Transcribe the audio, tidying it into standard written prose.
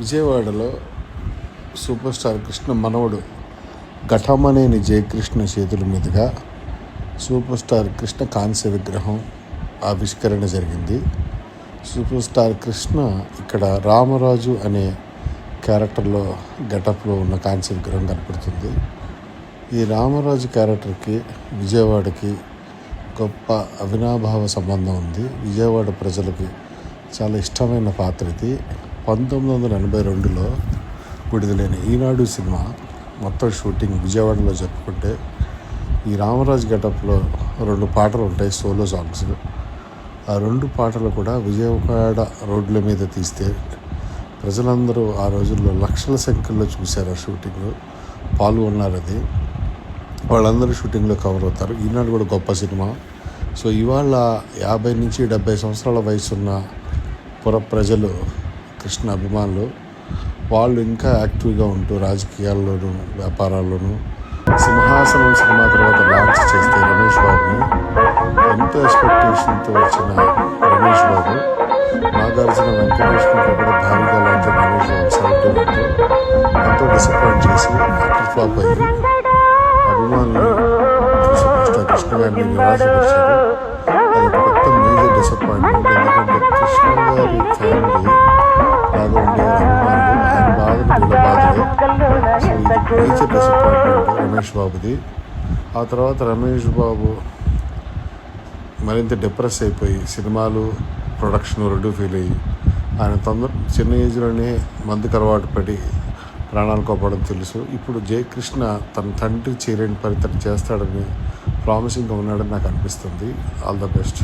విజయవాడలో super star Krishna మనవడు ఘటమనేని జయకృష్ణ చేతుల మీదుగా సూపర్ స్టార్ కృష్ణ కాంస్య విగ్రహం ఆవిష్కరణ జరిగింది. సూపర్ స్టార్ కృష్ణ ఇక్కడ రామరాజు అనే క్యారెక్టర్లో గెటప్లో ఉన్న కాంస్య విగ్రహం కనపడుతుంది. ఈ రామరాజు క్యారెక్టర్కి విజయవాడకి గొప్ప అవినాభావ సంబంధం ఉంది. విజయవాడ ప్రజలకి చాలా ఇష్టమైన పాత్ర ఇది. 1982లో విడుదలైన ఈనాడు సినిమా మొత్తం షూటింగ్ విజయవాడలో జరుపుకుంటే ఈ రామరాజు గెటప్లో 2 పాటలు ఉంటాయి, సోలో సాంగ్స్. ఆ 2 పాటలు కూడా విజయవాడ రోడ్ల మీద తీస్తే ప్రజలందరూ ఆ రోజుల్లో లక్షల సంఖ్యలో చూశారు. ఆ షూటింగ్లో పాల్గొన్నారు. అది వాళ్ళందరూ షూటింగ్లో కవర్ అవుతారు. ఈనాడు కూడా గొప్ప సినిమా. సో ఇవాళ 50 నుంచి 70 సంవత్సరాల వయసున్న ప్రజలు, కృష్ణ అభిమానులు, వాళ్ళు ఇంకా యాక్టివ్గా ఉంటూ రాజకీయాల్లోనూ వ్యాపారాల్లోనూ సింహాసనం సినిమా తర్వాత లాంచ్ చేస్తే రమేష్ బాబుని ఎంతో ఎక్స్పెక్టేషన్తో వచ్చిన రమేష్ బాబు, నాగార్జున వెంకటేష్ని కూడా భారీగా లాంచ్ రమేష్ బాబు 71తో ఎంతో డిసప్పాయింట్ చేసి అటర్ ఫ్లాప్ అయ్యి అభిమానులు కృష్ణ గారిని నిరాశపరిచారు. అది ఒక పెద్ద మేజర్ డిసప్పాయింట్మెంట్. ఎందుకంటే కృష్ణ గారి ఫ్యామిలీ బాగా ఉండే అభిమానులు ఆయన బాధలు వీళ్ళ బాధలే. సో ఇది మేజర్ డిసప్పాయింట్మెంట్ రమేష్ బాబుది. ఆ తర్వాత రమేష్ బాబు మరింత డిప్రెస్ అయిపోయి సినిమాలు ప్రొడక్షన్ 2 ఫెయిల్ అయ్యి ఆయన చిన్న ఏజ్లోనే మందుకు అలవాటు పడి ప్రాణాలు కోపడం తెలుసు. ఇప్పుడు జయకృష్ణ తన తండ్రి చేయలేని పని తను చేస్తాడని ప్రామిసింగ్గా ఉన్నాడని నాకు అనిపిస్తుంది. All the best.